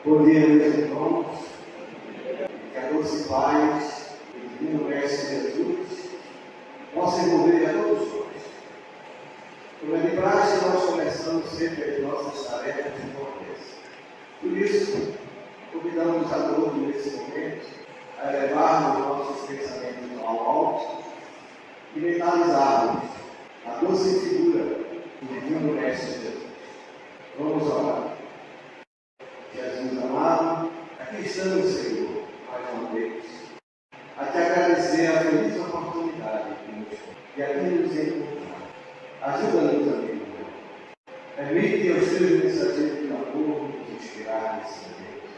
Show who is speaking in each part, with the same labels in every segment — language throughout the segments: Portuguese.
Speaker 1: Bom dia, meus irmãos. Que a doce paz e o divino Mestre Jesus possa envolver a todos nós. Como é de praxe, nós começamos sempre as nossas tarefas de conversa. Por isso, convidamos a todos nesse momento a elevarmos nossos pensamentos ao alto e mentalizarmos a doce figura do divino Mestre Jesus. Vamos orar. Jesus amado, aqui estamos, Senhor, mais uma vez, a te agradecer a feliz oportunidade que nos dá e aqui nos encontrar. Ajuda-nos, amigo. Permite que os teus mensageiros de amor nos inspirar nesse momento,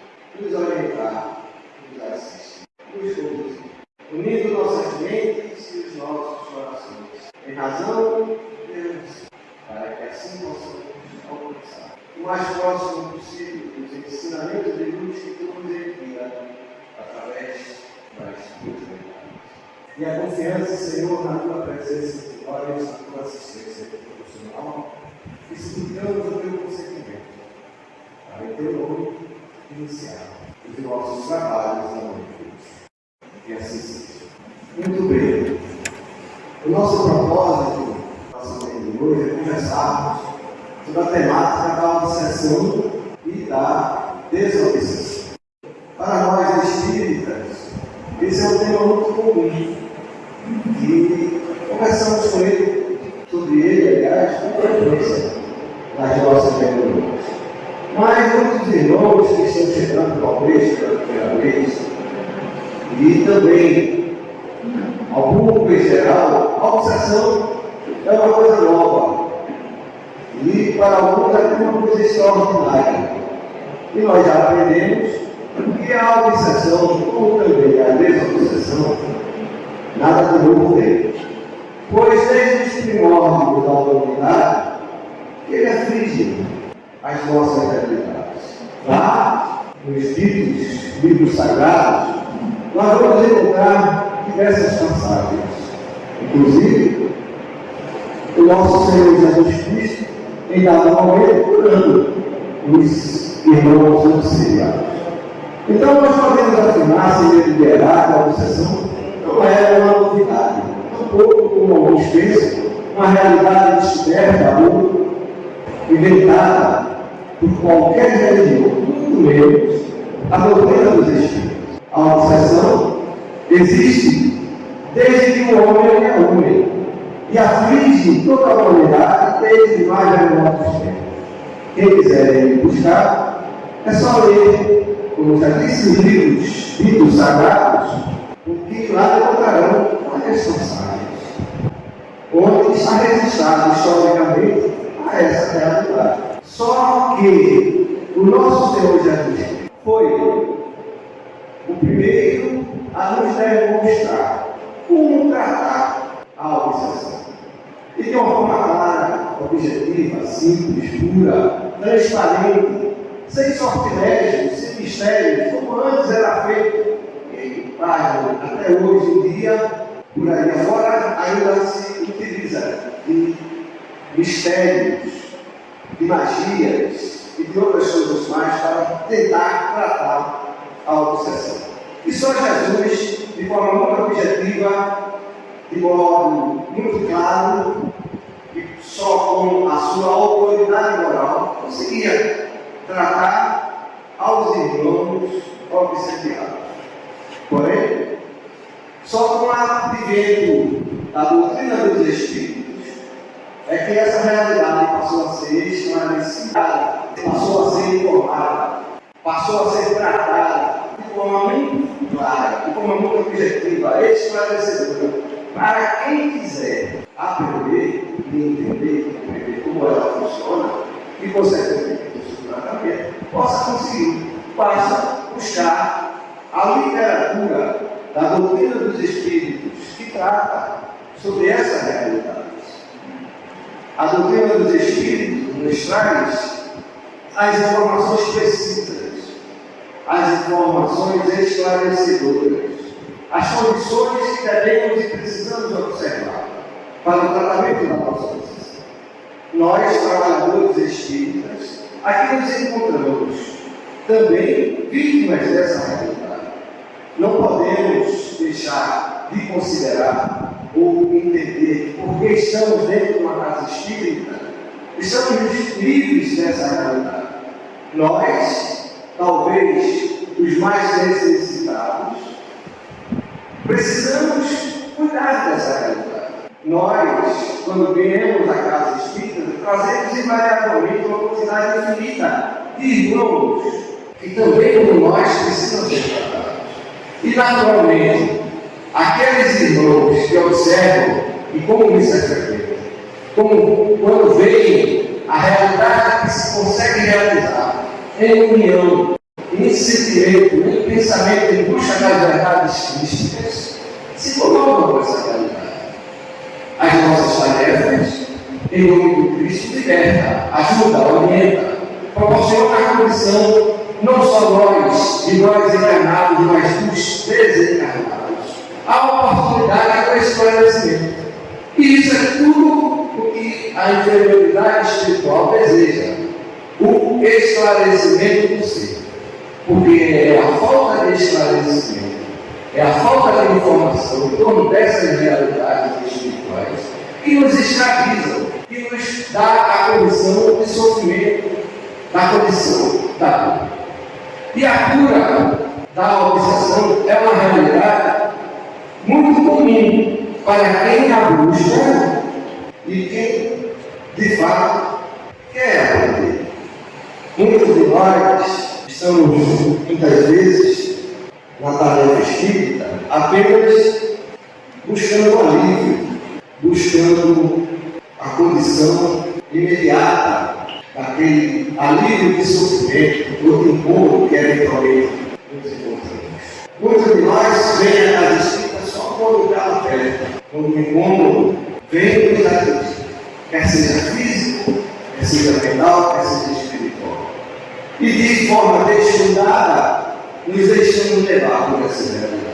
Speaker 1: nos orientar, nos assistir, nos conduzir, unindo nossas mentes e os nossos corações, em razão de Deus, para que assim possamos alcançar o mais próximo possível dos ensinamentos de luz que tu nos envia através das tuas verdades. E a confiança, Senhor, na tua presença de nós, na tua assistência profissional, e suplicamos o teu consentimento para o teu nome iniciar os nossos trabalhos na noite. E assim seja. Muito bem. O nosso propósito, nosso meio de hoje, é conversarmos sobre a temática da obsessão e da desobsessão. Para nós espíritas, esse é um tema muito comum e conversamos com ele, sobre ele, aliás, com frequência nas nossas reuniões. Mas muitos irmãos que estão chegando talvez pela primeira vez, e também ao público em geral, a obsessão é uma coisa nova. E para alguns é uma coisa extraordinária. E nós já aprendemos que a obsessão, como também a desobsessão, nada de novo tem. Pois desde os primórdios da humanidade, ele aflige as nossas realidades. Lá, nos ditos livros sagrados, nós vamos encontrar diversas passagens. Inclusive, o nosso Senhor Jesus Cristo, em dado momento, curando os irmãos auxiliares. Então, nós podemos afirmar, sem deliberar, que a obsessão não é uma novidade, tampouco, como alguns pensam, uma realidade descoberta ou inventada por qualquer religião, muito menos a doutrina dos Espíritos. A obsessão existe desde que o homem é homem e aflige toda a humanidade desde mais remotos tempos. Quem quiser buscar, é só ler, como já disse, os livros sagrados, porque lá encontrarão várias passagens, onde está registrado historicamente a essa realidade. Só que o nosso Senhor Jesus foi o primeiro a nos demonstrar como tratar a obsessão. E de uma forma clara, objetiva, simples, pura, transparente, sem sortilégios, sem mistérios, como antes era feito em página, até hoje em dia, por aí afora, ainda se utiliza de mistérios, de magias e de outras coisas mais para tentar tratar a obsessão. E só Jesus, de forma muito objetiva, de modo muito claro, e só com a sua autoridade moral, conseguia tratar aos irmãos obsediados. Porém, só com o advento da doutrina dos Espíritos é que essa realidade passou a ser esclarecida, passou a ser informada, passou a ser tratada de forma muito clara, de forma muito objetiva, esclarecedora, para quem quiser aprender e entender e compreender como ela funciona e, consequentemente, o seu tratamento, possa conseguir. Basta buscar a literatura da doutrina dos Espíritos que trata sobre essa realidade. A doutrina dos Espíritos nos traz as informações precisas, as informações esclarecedoras, as condições que devemos e precisamos observar para o tratamento da nossa obsessão. Nós, trabalhadores espíritas, aqui nos encontramos também vítimas dessa realidade. Não podemos deixar de considerar ou entender que, porque estamos dentro de uma casa espírita, estamos livres dessa realidade. Nós, talvez os mais necessitados, precisamos cuidar dessa realidade. Nós, quando viemos à casa espírita, trazemos invariavelmente uma quantidade infinita de irmãos que também, como nós, precisam ser tratados. E, naturalmente, aqueles irmãos que observam, e como isso é frequente, como quando veem a realidade que se consegue realizar em união, em sentimento, em pensamento, em busca das verdades crísticas, se colocam com essa realidade. As nossas tarefas, em nome do Cristo, liberta, ajuda, orienta, proporciona a condição, não só nós, de nós encarnados, mas dos desencarnados, a oportunidade do esclarecimento. E isso é tudo o que a inferioridade espiritual deseja, o esclarecimento do ser. Porque é a falta de esclarecimento, é a falta de informação em torno dessas realidades espirituais que nos escravizam, que nos dá a condição de sofrimento, da condição da dor. E a cura da obsessão é uma realidade muito comum para quem a busca e quem, de fato, quer aprender. Muitos de nós estamos, muitas vezes, na tarefa espírita, apenas buscando alívio, buscando a condição imediata daquele alívio de sofrimento ou de incômodo que eventualmente nos encontramos. Muitos de nós vêm à casa espírita só quando o carro aperta, quando o incômodo vem nos atingir, quer seja físico, quer seja mental, quer seja espiritual. E de forma descuidada, nos deixamos levar por essas realidades.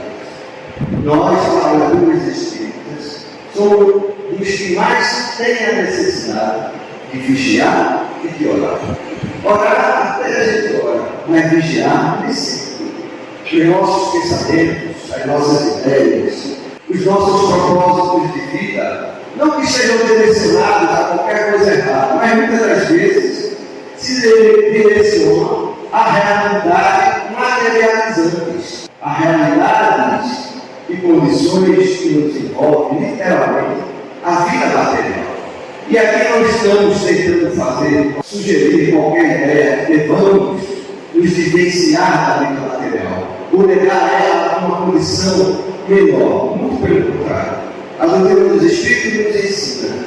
Speaker 1: Nós, trabalhadores espíritas, somos dos que mais têm a necessidade de vigiar e de orar. Orar até a gente ora, mas vigiar nem sempre. Os nossos pensamentos, as nossas ideias, os nossos propósitos de vida, não que sejam direcionados a qualquer coisa errada, mas muitas das vezes se direcionam a realidades materializantes, a realidades e condições que nos envolvem, literalmente, a vida material. E aqui nós estamos tentando fazer, sugerir qualquer ideia que vamos nos vivenciar da vida material, ou levar ela a uma condição menor, muito pelo contrário. A doutrina dos Espíritos nos ensina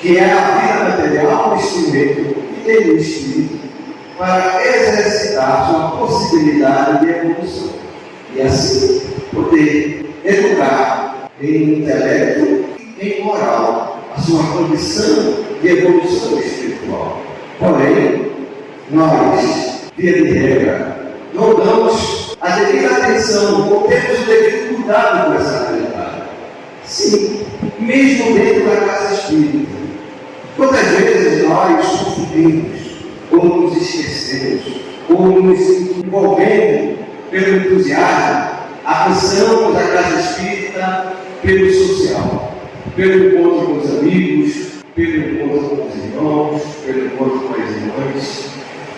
Speaker 1: que é a vida material um instrumento que tem o Espírito para exercitar sua possibilidade de evolução e assim poder educar em intelecto e em moral a sua condição de evolução espiritual. Porém, nós, via de regra, não damos a devida atenção ou temos o devido cuidado com essa realidade. Sim, mesmo dentro da casa espírita. Quantas vezes nós confundimos, ou nos esquecemos, ou nos envolvendo pelo entusiasmo, apreciamos a casa espírita pelo social, pelo encontro com os amigos, pelo encontro com os irmãos, pelo encontro com as irmãs.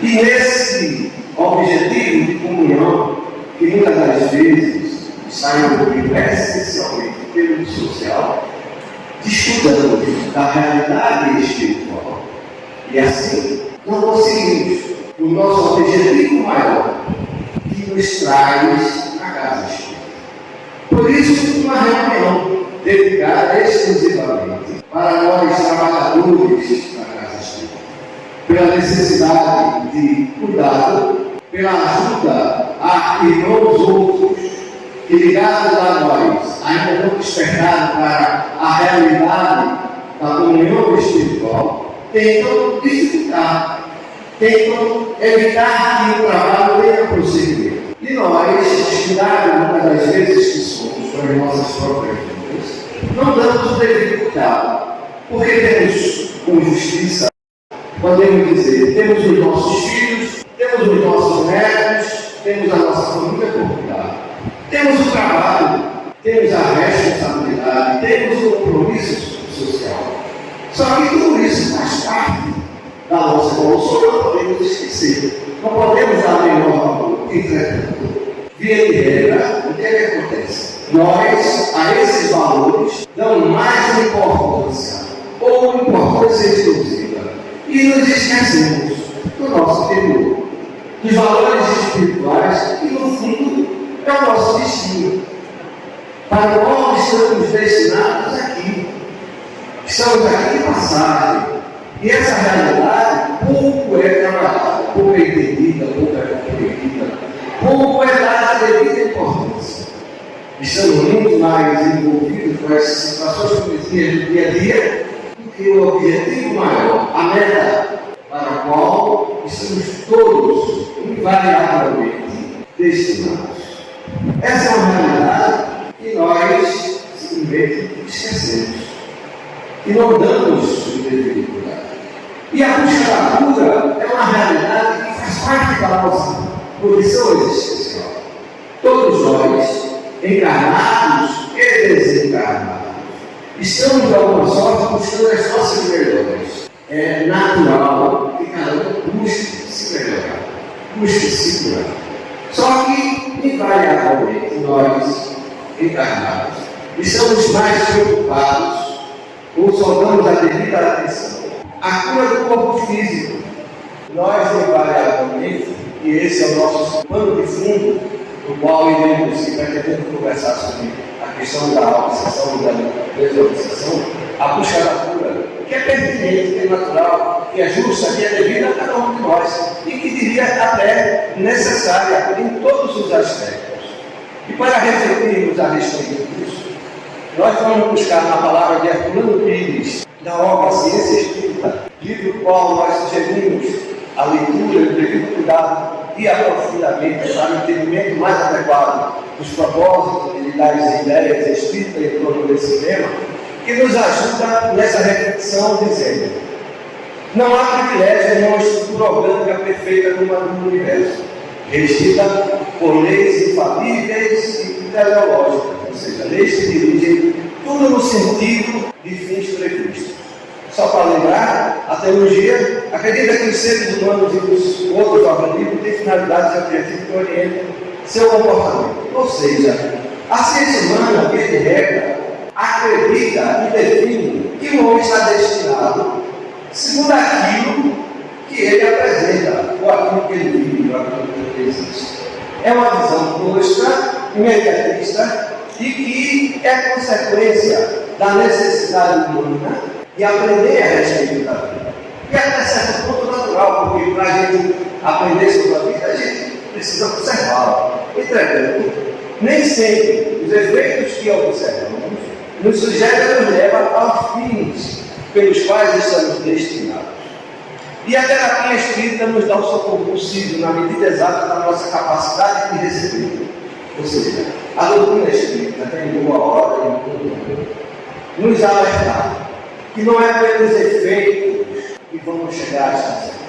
Speaker 1: E nesse objetivo de comunhão, que muitas das vezes está envolvido essencialmente pelo social, descuidamos da realidade espiritual. E assim, não conseguimos o nosso objetivo maior, que nos traz a casa espírita. Por isso, uma reunião dedicada exclusivamente para nós trabalhadores da casa espírita, pela necessidade de cuidado, pela ajuda a irmãos outros que, ligados a nós, ainda não despertaram para a realidade da comunhão espiritual, tentam dificultar, tentam evitar que o trabalho tenha prosseguimento. E nós, descuidados muitas das vezes que somos com as nossas próprias vidas, não damos o devido cuidado, porque temos com justiça, podemos dizer, temos os nossos filhos, temos os nossos netos, temos a nossa família por cuidar, temos o trabalho, temos a responsabilidade, temos o compromisso social. Só que tudo isso faz parte da nossa evolução, não podemos esquecer, não podemos dar menor valor. Entretanto, via de regra, o que é que acontece? Nós, a esses valores, damos mais importância, ou importância exclusiva, e nos esquecemos do nosso interior, dos valores espirituais, que no fundo é o nosso destino, para o qual estamos destinados aqui. Estamos aqui de passagem, e essa realidade pouco é trabalhada, pouco é entendida, pouco é compreendida, pouco é dada a devida importância. Estamos muito mais envolvidos com essas situações cotidianas do dia a dia do que o objetivo maior, a meta para a qual estamos todos invariavelmente destinados. Essa é uma realidade que nós simplesmente esquecemos e não damos o devido cuidado. E a busca da cura é uma realidade que faz parte da nossa condição existencial. Todos nós, encarnados e desencarnados, estamos de alguma sorte buscando as nossas melhorias. É natural que cada um busque se melhorar, busque se curar. Só que, invariavelmente, nós, encarnados, estamos mais preocupados ou só damos a devida atenção à cura do corpo físico. Nós, invariavelmente, e esse é o nosso pano de fundo, no qual iremos e pretendemos conversar sobre a questão da obsessão e da desobsessão, a busca da cura, que é pertinente, que é natural, que é justa, que é devida a cada um de nós, e que diria até necessária em todos os aspectos. E para refletirmos a respeito disso, nós vamos buscar na palavra de Herculano Pires, da obra Ciência Espírita, livro qual nós sugerimos a leitura do devido cuidado e aprofundamento para o entendimento mais adequado dos propósitos e das ideias espíritas em torno desse tema, que nos ajuda nessa reflexão dizendo: não há privilégio em uma estrutura orgânica perfeita no universo, regida por leis infalíveis e teleológicas, ou seja, leis que dirigem tudo no sentido de fins previstos. Só para lembrar, a teologia acredita que os seres humanos e os outros organismos têm finalidades e objetivos que orientam seu comportamento. Ou seja, a ciência humana, via de regra, acredita e define que o homem está destinado segundo aquilo que ele apresenta, ou aquilo que ele vive, ou aquilo que ele existe. É uma visão tosca, imediatista, e que é consequência da necessidade humana de aprender a respeito da vida. E até certo ponto natural, porque para a gente aprender sobre a vida, a gente precisa observá-la. Entretanto, nem sempre os efeitos que observamos nos sugerem e nos levam aos fins pelos quais estamos destinados. E a terapia espírita nos dá o socorro possível na medida exata da nossa capacidade de receber. Ou seja, a doutrina espírita tem boa hora e muito tempo nos alertar que não é pelos efeitos que vamos chegar às consequências.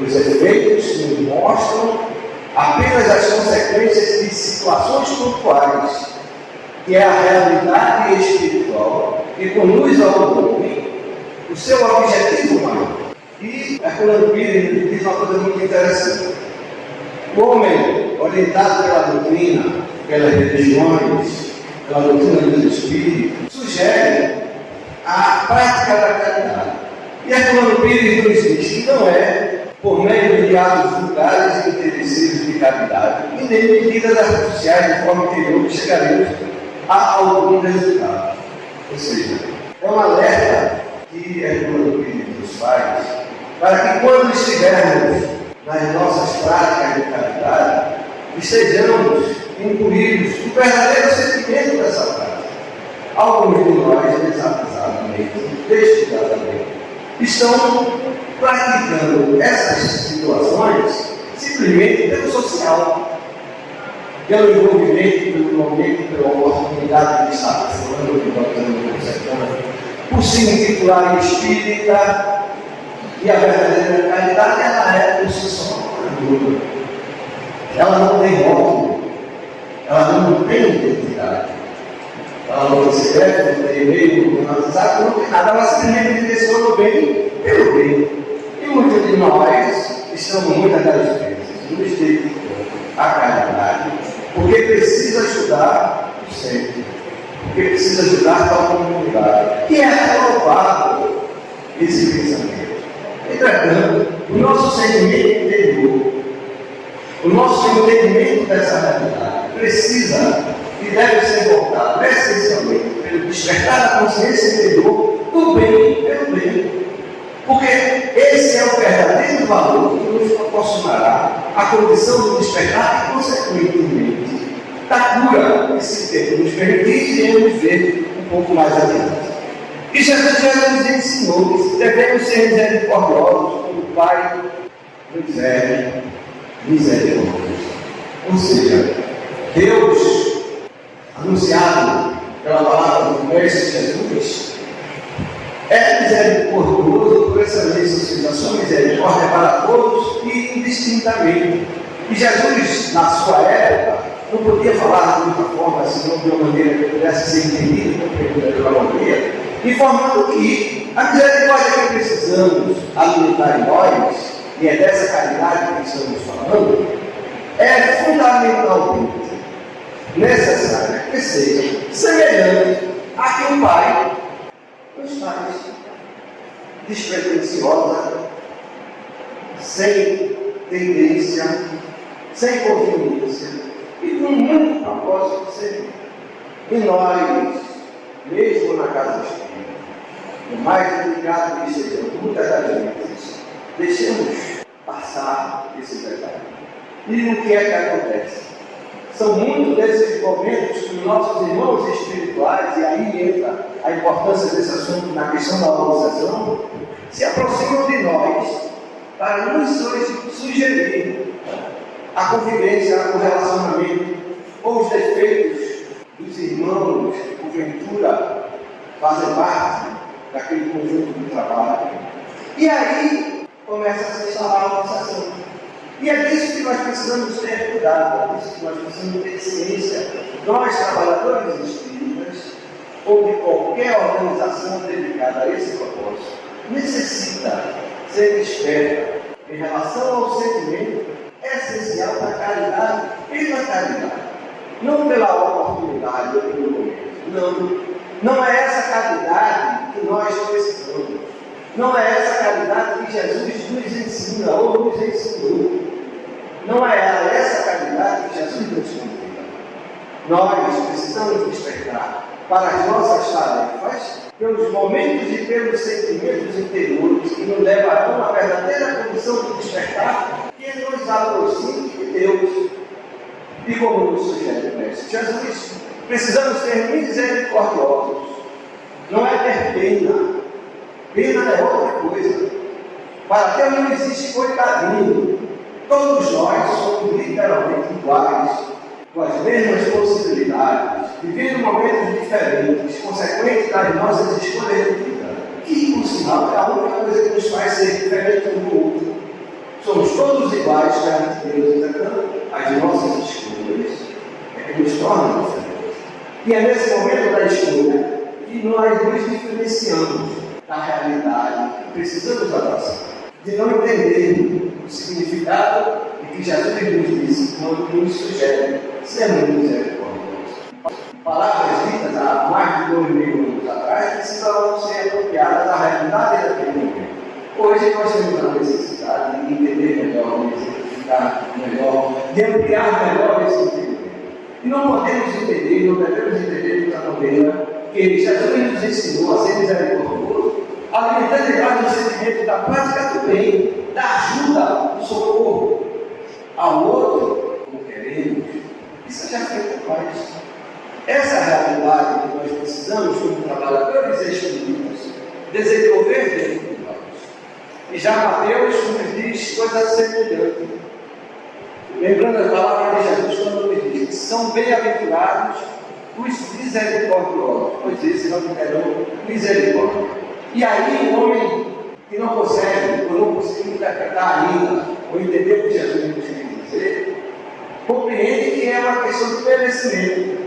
Speaker 1: Os efeitos nos mostram apenas as consequências de situações pontuais, que é a realidade espiritual que conduz ao homem o seu objetivo maior. E Herculano Pires diz uma coisa muito interessante: o homem, orientado pela doutrina, pelas religiões, pela doutrina dos espíritos, sugere a prática da caridade. E Herculano Pires nos diz que não é por meio de atos vulgares e interesseiros de caridade, e nem medidas artificiais de forma interior que chegaremos a algum resultado. Ou seja, é um alerta que Herculano Pires nos faz para que quando estivermos nas nossas práticas de caridade, estejamos incluídos no verdadeiro sentimento dessa prática. Alguns de nós, desavisadamente, descuidadamente, estão praticando essas situações simplesmente pelo social, pelo envolvimento, pelo momento, pela oportunidade de estar falando, de por se intitular espírita, e a verdadeira caridade ela é por si só toda. Ela não tem rótulo, ela não tem identidade. Ela não tem CPF, não tem e-mail, não tem WhatsApp, não tem nada. Ela simplesmente direciona o bem pelo bem. E muitos de nós estamos muitas das vezes no estilo a caridade, porque precisa ajudar o centro, porque precisa ajudar a comunidade. E é louvável esse pensamento. Entretanto, o nosso sentimento interior, o nosso entendimento dessa realidade precisa e deve ser voltado essencialmente pelo despertar da consciência interior do bem pelo bem. Porque esse é o verdadeiro valor que nos proporcionará a condição do despertar e, consequentemente, da cura que se tem nos permitir e iremos ver um pouco mais adiante. E Jesus já nos ensinou que devemos ser misericordiosos como o Pai nos é misericordioso. Ou seja, Deus, anunciado pela palavra do Mestre Jesus, é misericordioso por excelência, ou seja, a sua misericórdia é para todos e indistintamente. E Jesus, na sua época, não podia falar de muita forma, senão de uma maneira que pudesse ser entendida e compreendida pela maioria, informando que a misericórdia que precisamos alimentar em nós, e é dessa caridade que estamos falando, é fundamentalmente necessária que seja semelhante a que o Pai nos faz, despretensiosa, sem tendência, sem conveniência e com muito propósito de servir. E nós, mesmo na casa espírita, por mais delicado que seja, muitas das vezes, deixemos passar esse detalhe. E o que é que acontece? São muitos desses momentos que os nossos irmãos espirituais, e aí entra a importância desse assunto na questão da organização, se aproximam de nós para nos sugerir a convivência, o relacionamento ou os defeitos dos irmãos que, porventura, fazem parte daquele conjunto de trabalho. E aí começa a se instalar uma sensação. E é disso que nós precisamos ter cuidado, é disso que nós precisamos ter ciência. Nós, trabalhadores espíritas, ou de qualquer organização dedicada a esse propósito, necessita ser esperta em relação ao sentimento essencial da caridade pela caridade, não pela oportunidade ou pelo momento. Não é essa caridade que nós precisamos. Não é essa caridade que Jesus nos ensina ou nos ensinou. Não é essa caridade que Jesus nos convida. Nós precisamos despertar para as nossas tarefas, pelos momentos e pelos sentimentos interiores que nos levarão à verdadeira condição de despertar, que nos aproxime de Deus. E como nos sugere o Mestre Jesus, precisamos ser misericordiosos. Não é ter pena. Pena é outra coisa. Para Deus não existe coitadinho. Todos nós somos literalmente iguais, com as mesmas possibilidades, vivendo momentos diferentes, consequentes das nossas escolhas de vida. Que, por sinal, é a única coisa que nos faz ser diferente um do outro. Somos todos iguais perante Deus, entretanto, as nossas escolhas é que nos tornam diferentes. E é nesse momento da escolha que nós nos diferenciamos da realidade que precisamos abraçar, de não entender o significado de que Jesus nos disse quando nos sugere sermos misericordiosos. Palavras ditas há mais de 2.000 anos atrás precisam ser apropriadas à realidade daquele momento. Hoje nós temos a necessidade de entender melhor, de exemplificar melhor, de ampliar melhor esse entendimento. E não podemos entender, não devemos entender de outra maneira que Jesus nos ensinou a ser misericordioso, alimentando em nós o sentimento da prática do bem, da ajuda, do socorro ao outro, como queremos. Isso já foi por nós. Essa é a realidade que nós precisamos, como trabalhadores espíritas, desenvolver dentro de nós. E já Mateus nos diz coisa semelhante. Lembrando as palavras de Jesus quando nos diz que são bem-aventurados os misericordiosos, pois esses não terão misericórdia. E aí o homem que não consegue, ou não conseguiu interpretar ainda, ou entender o que Jesus nos compreende que é uma questão de merecimento,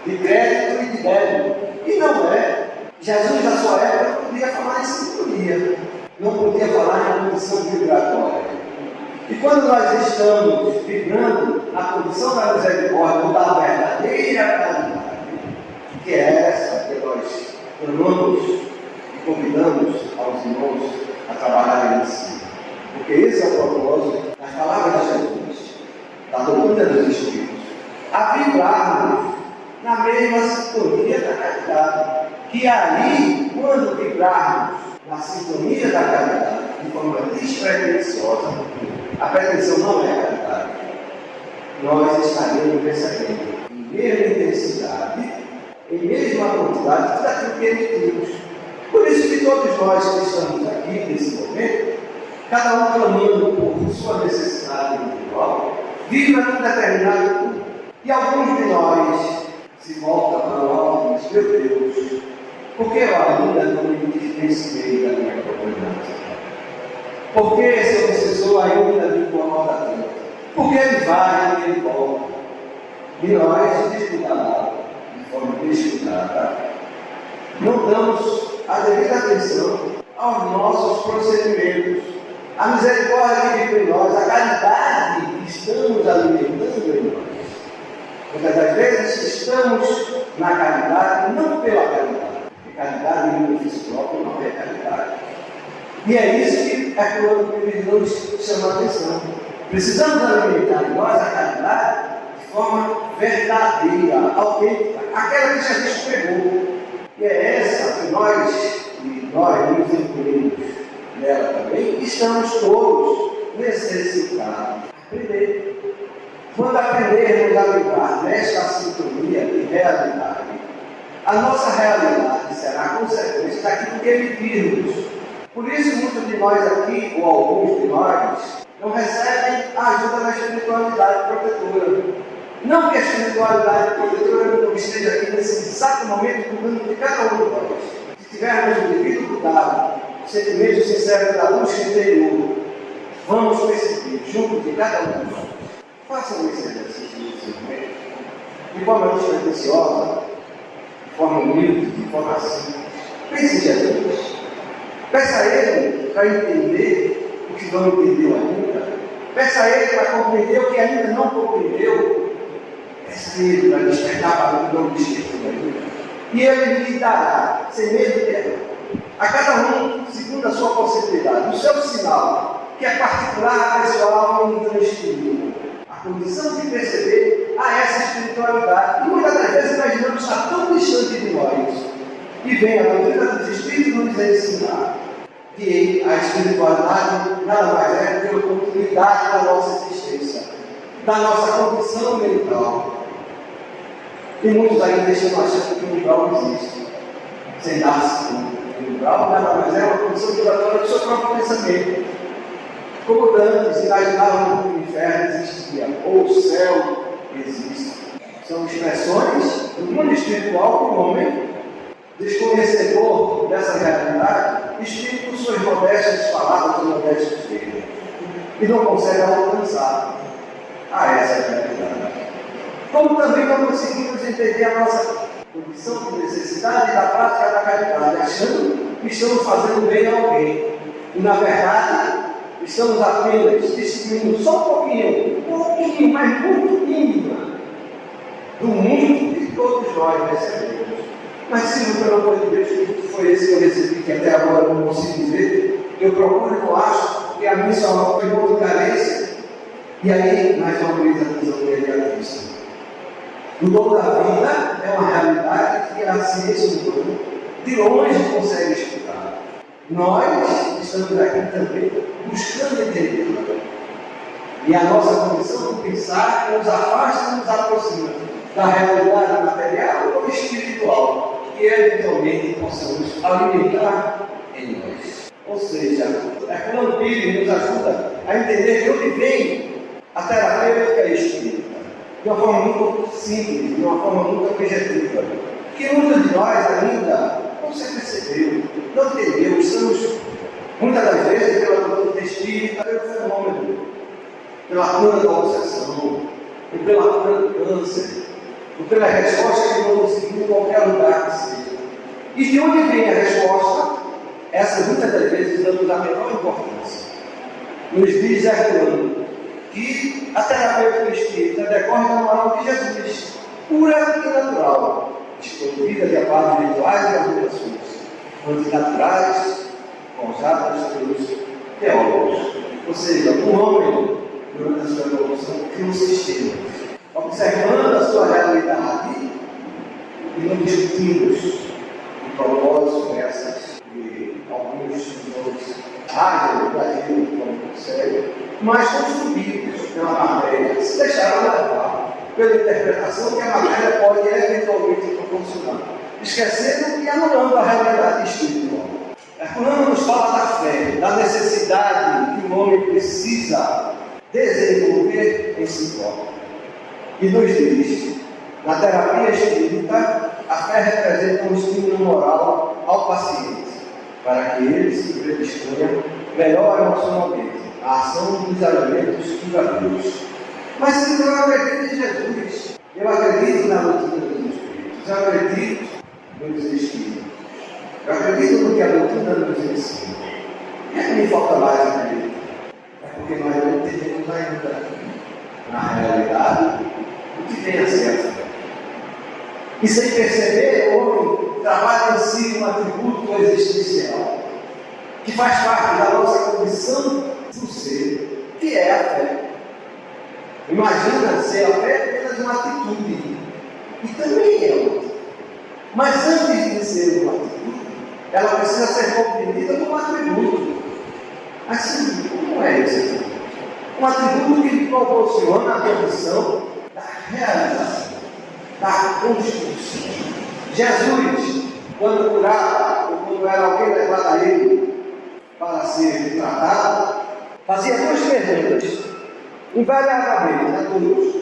Speaker 1: de crédito e de débito. E não é. Jesus, na sua época, não podia falar em sintonia, não podia falar em condição vibratória. E quando nós estamos vibrando na condição da misericórdia, da verdadeira caridade, que é essa que nós clamamos e convidamos aos irmãos a trabalharem em si. Porque esse é o propósito das palavras de Jesus, da doutrina dos Espíritos, a vibrarmos na mesma sintonia da caridade. Que aí, quando vibrarmos na sintonia da caridade, de forma despretensiosa, a pretensão não é a caridade, nós estaremos recebendo em mesma intensidade, em mesma quantidade, tudo aquilo que emitimos. Por isso que todos nós que estamos aqui nesse momento, cada um clamando por sua necessidade individual, vibra num determinado ponto. E alguns de nós se voltam para o alto e dizem: meu Deus, por que eu ainda não me distanciei da minha comunidade? Por que esse obsessor ainda me incomoda tanto? Por que ele vai e ele volta? E nós, descuidados, de forma descuidada, não damos a devida atenção aos nossos procedimentos. A misericórdia que vive em nós, a caridade que estamos alimentando em nós. Muitas das vezes estamos na caridade, não pela caridade. Porque caridade em benefício próprio não é caridade. E é isso que é que o ano que nos chama a atenção. Precisamos alimentar em nós a caridade de forma verdadeira, autêntica, aquela que Jesus pregou. E é essa que nós nos incluímos nela também, estamos todos necessitados de aprender. Quando aprendermos a vibrar nesta sintonia de realidade, a nossa realidade será consequência daquilo que emitirmos. Por isso, muitos de nós aqui, ou alguns de nós, não recebem a ajuda da espiritualidade protetora. Não que a espiritualidade protetora não esteja aqui nesse exato momento cuidando de cada um de nós. Se tivermos o devido cuidado, sentimento sincero da luz interior, vamos perceber junto de cada um de nós. Façam esse exercício nesse momento, de forma despretensiosa, de forma humilde, de forma simples. Pense em Jesus. Peça a Ele para entender o que não entendeu ainda. Peça a Ele para compreender o que ainda não compreendeu. Peça a Ele para despertar para o que não despertou ainda. E Ele lhe dará, sem medo de errar, a cada um, segundo a sua possibilidade, o seu sinal, que é particular, pessoal e intransferível. A condição de perceber a essa espiritualidade. E muitas das vezes imaginamos estar tão distante de nós. E vem a doutrina dos Espíritos nos ensinar que a espiritualidade nada mais é do que a oportunidade da nossa existência, da nossa condição mental. E muitos ainda estão achando que o umbral não existe, sem dar-se conta. O umbral nada mais é uma condição vibratória do seu próprio pensamento. Como Dantes imaginavam que o inferno existia, ou o céu existe. São expressões do mundo espiritual que o homem, desconhecedor dessa realidade, explica com suas modestas palavras e modestos termos e não consegue alcançar a essa realidade. Como também não conseguimos entender a nossa condição de necessidade da prática da caridade, achando que estamos fazendo bem a alguém. E, na verdade, estamos apenas distribuindo só um pouquinho, mas muito mínimo do mundo que todos nós recebemos. Mas se pelo amor de Deus, que foi esse que eu recebi, que até agora eu não consigo dizer, eu procuro e não acho, porque a minha só foi muito carência. E aí, mais uma vez, a visão imediatista. O dom da vida é uma realidade que a ciência humana de longe consegue explicar. Nós estamos aqui também buscando entender. E a nossa condição de pensar nos afasta e nos aproxima da realidade material ou espiritual, que eventualmente possamos alimentar em nós. Ou seja, a Colombia nos ajuda a entender de onde vem a terapêutica espírita, de uma forma muito simples, de uma forma muito objetiva, que muitos de nós ainda não se percebeu, não entendeu. Estamos, muitas das vezes, pela doutrina espírita, pelo fenômeno, pela cura da obsessão, ou pela cura do câncer, ou pela resposta que não conseguiu em qualquer lugar que seja. E de onde vem a resposta? Essa muitas das vezes damos a menor importância. Nos diz Herculano que a terapêutica espírita decorre da moral de Jesus, pura e natural, desprovida de abalos rituais e argumentações, antinaturais, causadas pelos teólogos. Ou seja, um homem, durante a sua evolução, cria um sistema, observando a sua realidade e não discutindo o propósito dessas e alguns estudos no Brasil, como sério, mas construídos pela matéria, se deixaram levar pela interpretação que a matéria pode eventualmente proporcionar, esquecendo e anulando a realidade espiritual. Herculano nos fala da fé, da necessidade que o homem precisa desenvolver em si próprio. E nos diz, na terapia espírita, a fé representa um estímulo moral ao paciente, para que ele se predisponha melhor emocionalmente à ação dos alimentos duradoros. Mas se eu acredito em Jesus, eu acredito na doutrina dos Espíritos, eu acredito nos Espíritos, eu acredito no que a doutrina nos ensina. E é que me falta mais acreditar? É porque nós não entendemos ainda, na realidade, o que vem a ser a fé. E sem perceber, o homem trabalha em si um atributo existencial, que faz parte da nossa condição do ser, que é a fé. Imagina ser a fé apenas uma atitude, e também é uma atitude. Mas antes de ser uma atitude, ela precisa ser compreendida como um atributo. Assim, como é esse atributo? Um atributo que proporciona a condição da realização, da construção. Jesus, quando curava, ou quando era alguém levado a ele para ser tratado, fazia duas perguntas. Invariavelmente, na cruz,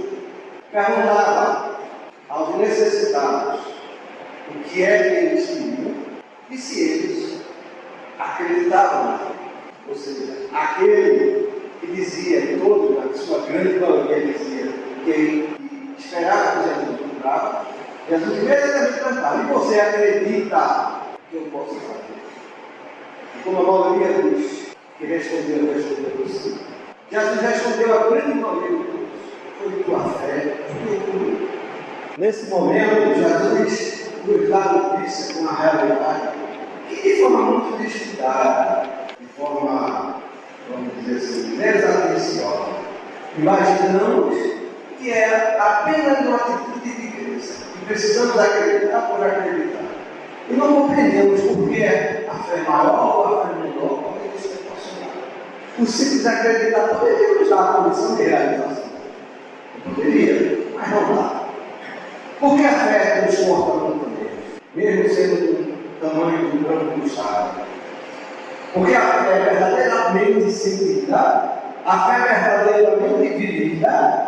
Speaker 1: perguntava aos necessitados o que é que eles queriam e se eles acreditavam. Ou seja, aquele que dizia, todo na sua grande maioria dizia que esperava que Jesus curava, Jesus imediatamente perguntava: e você acredita que eu posso fazer? E como a maioria dos que responderam sim, Jesus respondeu a grande maioria de todos: foi tua fé, foi tudo. Nesse momento, Jesus nos dá notícia com a realidade, que de forma muito descuidada, de forma, vamos dizer assim, desatenciosa, imaginamos que é apenas uma atitude de crença, que precisamos acreditar por acreditar. E não compreendemos por que a fé maior ou a fé menor pode ser proporcionada. O simples acreditar poderia nos dar a condição de realização. Poderia, mas não dá. Porque a fé transporta montanhas, mesmo sendo do tamanho do grão de mostarda. Porque a fé é verdadeiramente sentida, a fé é verdadeiramente vivida,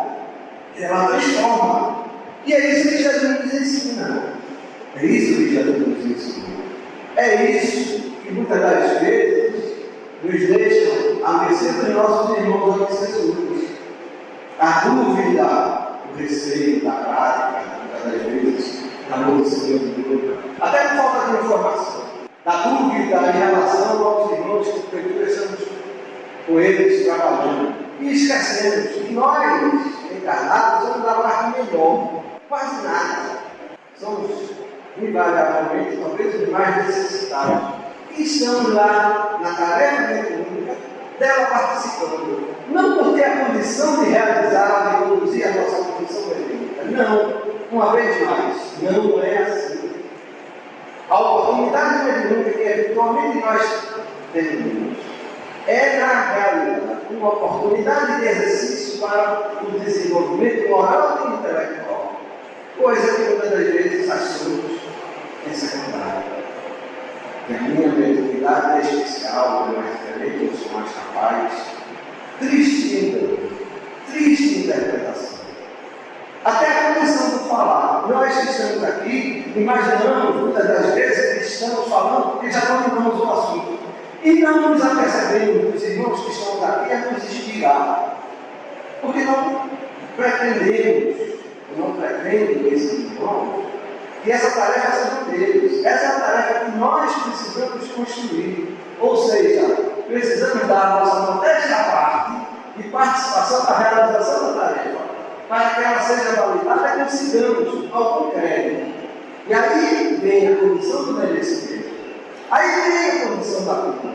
Speaker 1: ela transforma. E é isso que Jesus nos ensina. É isso que Jesus nos ensina. É isso que muitas das vezes nos deixam a mercê dos nossos irmãos obsessores. A dúvida, o receio da prática, muitas das vezes, na posição de Deus, até por falta de informação, da dúvida em relação aos irmãos que porventura estamos com eles trabalhando. E esquecemos que nós, encarnados, somos a parte melhor, quase nada. Somos, invariavelmente, talvez os mais necessitados. E estamos lá na tarefa mediúnica, dela participando. Não por ter a condição de realizar, de conduzir a nossa condição mediúnica. Não, uma vez mais, não é assim. A oportunidade mediúnica que eventualmente nós temos é, na realidade, uma oportunidade de exercício para o desenvolvimento moral e intelectual, coisa que muitas das vezes achamos em secundário. Que a minha mediunidade é especial, eu é diferente, eu sou mais capaz. Triste interpretação. Até a condição de falar. Nós que estamos aqui, imaginamos muitas das vezes que estamos falando porque já dominamos o assunto. E não nos apercebemos dos irmãos que estão aqui a nos inspirar. Porque não pretendemos, eu não pretendo esse irmão, que essa tarefa seja deles. Essa é a tarefa que nós precisamos construir. Ou seja, precisamos dar a nossa modesta parte de participação na realização da tarefa, para que ela seja validada e consigamos algum crédito. E aí vem a condição do merecimento. Aí vem a condição da culpa.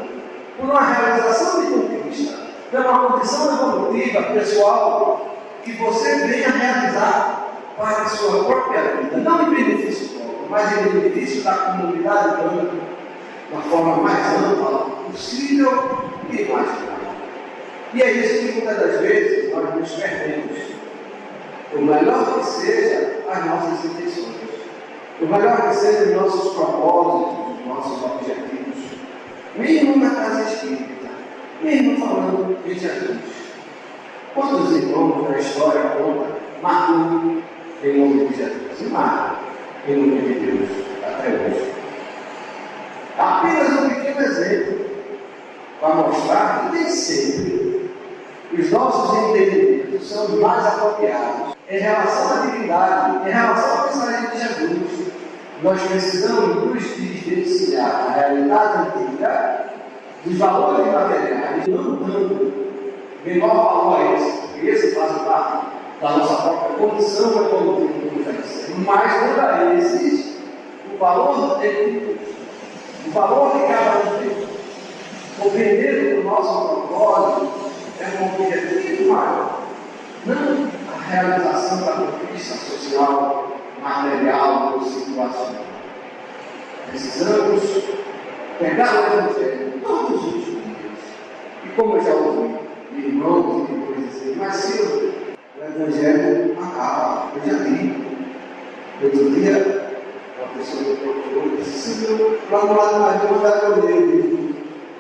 Speaker 1: Por uma realização de conquista, por uma condição evolutiva, pessoal, que você venha realizar para a sua própria vida, não em benefício próprio, mas em benefício da comunidade toda, da forma mais ampla possível e imaginável. E é isso que muitas das vezes nós nos perdemos. O melhor que seja as nossas intenções, o melhor que seja os nossos propósitos, os nossos objetivos, mesmo na casa espírita, mesmo falando de Jesus. Quantos irmãos da história contam, marcam em nome de Jesus e marcam em nome de Deus até hoje? Apenas um pequeno exemplo para mostrar que nem sempre os nossos entendimentos são os mais apropriados em relação à divindade, em relação ao pensamento de Jesus. Nós precisamos nos diferenciar da realidade antiga dos valores materiais, não dando menor valor a esse, porque esse faz parte da nossa própria condição evolutiva, mas dando a esses o valor de o valor que cada um tem. Compreender que o nosso propósito é um objetivo maior, não a realização da conquista social, material ou situacional. Precisamos pegar o Evangelho todos os dias. E como eu já ouvi irmãos e depois dizer, mas se o Evangelho acaba, eu já li. Outro dia, uma pessoa me procurou e disse, Senhor, logo lá no Brasil, mandaram eu ler o livro,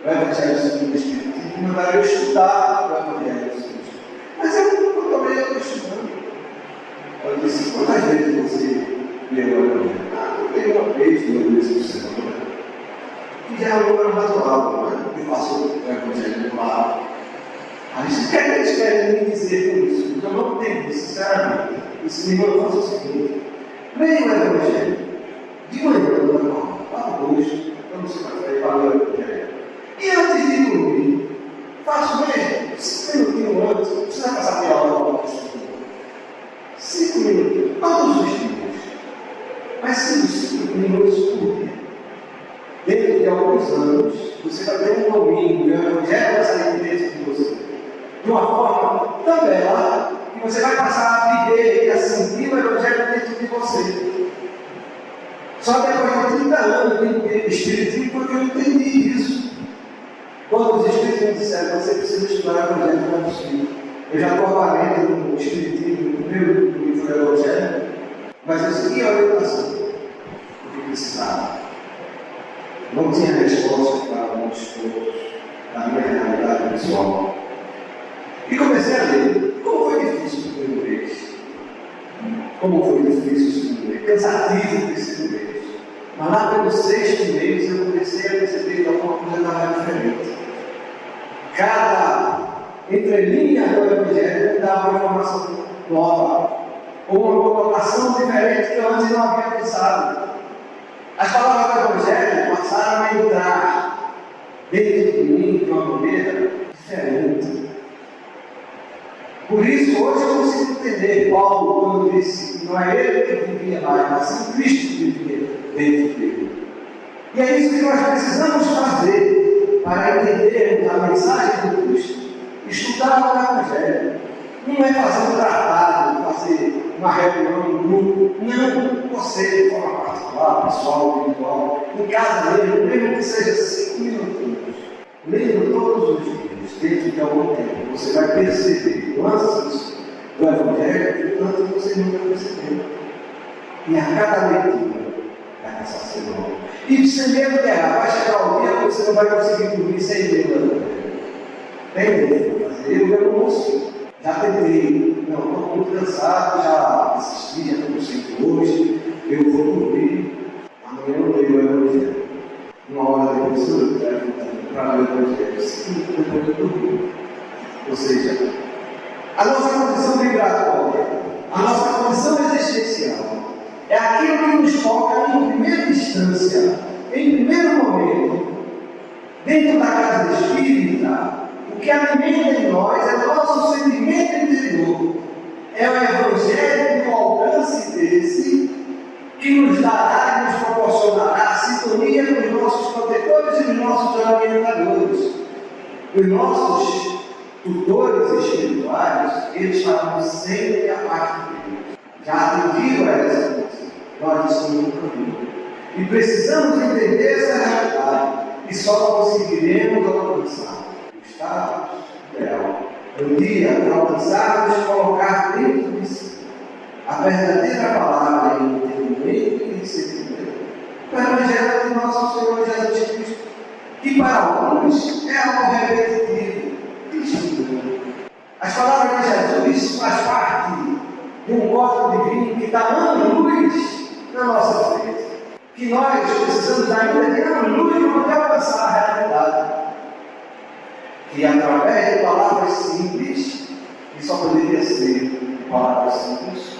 Speaker 1: o Evangelho segundo o Espiritismo, mandaram eu estudar o Evangelho segundo o Espiritismo. Mas eu também estou estudando. Eu disse, quantas vezes você leu o Evangelho? Eu leio uma vez, 2 vezes por semana. Que já é um número razoável, não é? Eu faço o Evangelho do lado. Aí o que é que eles querem me dizer com isso? Eu não entendi, sinceramente. Esse livro eu faço o seguinte: leia o Evangelho de manhã, normal, para o rosto, vamos se fazer para o Evangelho. E antes de dormir, faço mesmo 5 minutinhos antes, não precisa passar meia hora para o 5 minutinhos, todos os dias. Mas 5 minutos por dia. Dentro de alguns anos, você vai ter um domínio e o Evangelho vai sair dentro de você. De uma forma tão bela que você vai passar a viver e a sentir o Evangelho dentro de você. Só depois de 30 anos de Espiritismo, porque eu entendi isso. Quando os Espíritos me disseram, você precisa estudar o Evangelho para você. Eu já estou avaliando no Espiritismo, no primeiro livro do Evangelho, mas eu segui a orientação, porque precisava. Não tinha resposta para muitos pontos da minha realidade pessoal. E comecei a ler. Como foi difícil o primeiro mês? Como foi difícil o segundo mês? Cansativo o terceiro mês. Mas lá pelo 6º mês eu comecei a perceber que alguma coisa estava diferente. Cada entrelinha do Evangelho me dava uma informação nova, ou uma colocação diferente que eu antes não havia pensado. As palavras do Evangelho passaram a entrar dentro de mim de uma maneira diferente. Por isso, hoje eu consigo entender Paulo quando disse que não é ele que vivia mais, mas sim Cristo que vivia dentro dele. E é isso que nós precisamos fazer para entendermos a mensagem do Cristo. Estudar o Evangelho. Não é fazer um tratado, fazer uma reunião em grupo. Não, você de forma particular, pessoal, individual, em casa mesmo que seja 5 minutos. Lendo todos os dias, dentro de algum tempo, você vai perceber nuances do Evangelho que tanto você nunca percebeu. E a cada leitura vai passar a ser nova. E sem medo de errar, vai chegar um dia que você não vai conseguir dormir sem ler o Evangelho. Tem medo de fazer, eu não consigo. Já tentei, não, estou muito cansado, já assisti, já estou sem hoje, eu vou dormir, amanhã eu leio o Evangelho. Uma hora depois eu quero para ler o Evangelho, 5 depois eu dormir. Ou seja, A nossa condição vibratória, a nossa condição existencial, é aquilo que nos toca em primeira instância, em primeiro momento, dentro da casa espírita. O que alimenta em nós é o nosso sentimento interior, é o Evangelho do alcance desse, que nos dará e nos proporcionará a sintonia com os nossos protetores e os nossos orientadores. Os nossos tutores espirituais, eles estavam sempre a parte deles. Já atendido a essa coisa, nós estamos no caminho. E precisamos entender essa realidade, e só conseguiremos alcançar o estado ideal. Um dia, para alcançarmos, colocar dentro de si a verdadeira palavra em entendimento e discernimento, o Evangelho do nosso Senhor Jesus Cristo, que para alguns é algo repetitivo. As palavras de Jesus faz parte de um código divino que está dando luz na nossa frente, que nós precisamos ainda de luz para poder alcançar a realidade, que através de palavras simples, e só poderia ser palavras simples,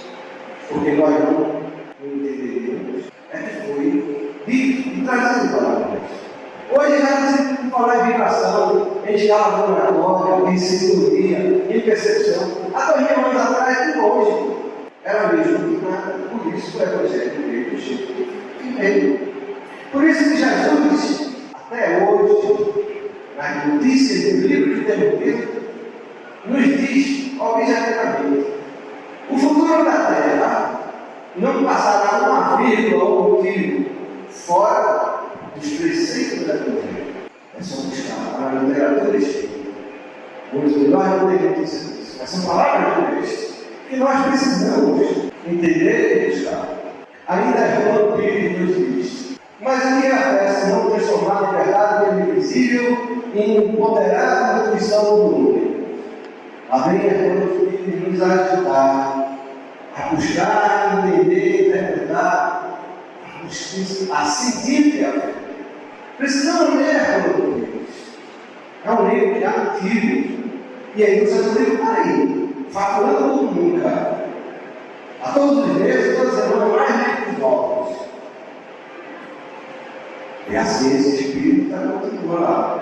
Speaker 1: porque nós não entenderíamos, é que foi dito e trazido para nós. Hoje já não sei como falar em vibração, em escala vibratória, em sintonia, em percepção. Há 2000 anos atrás, de longe, era mesmo que nada. Por isso o Evangelho veio do jeito que veio. Por isso que Jesus, até hoje, nas notícias do livro que temos lido, nos diz objetivamente: o futuro da Terra não passará uma vírgula ou um tiro fora dos preceitos da Evangelho. É só buscar na literatura espírita. Muitos de nós não têm notícia disso, mas são palavras de Deus que nós precisamos entender e buscar. Ainda João Pires nos diz: mas o que é a fé se não transformar a verdade pelo invisível em empoderada intuição do mundo? Lá vem João Pires nos ajudar a buscar, entender, interpretar, a sentir a fé. Precisamos ler João Pires. É um livro já antigo. E aí você não livro está aí, faturando como nunca. A todos os meses, toda semana, mais livros novos. E a ciência espírita continua lá,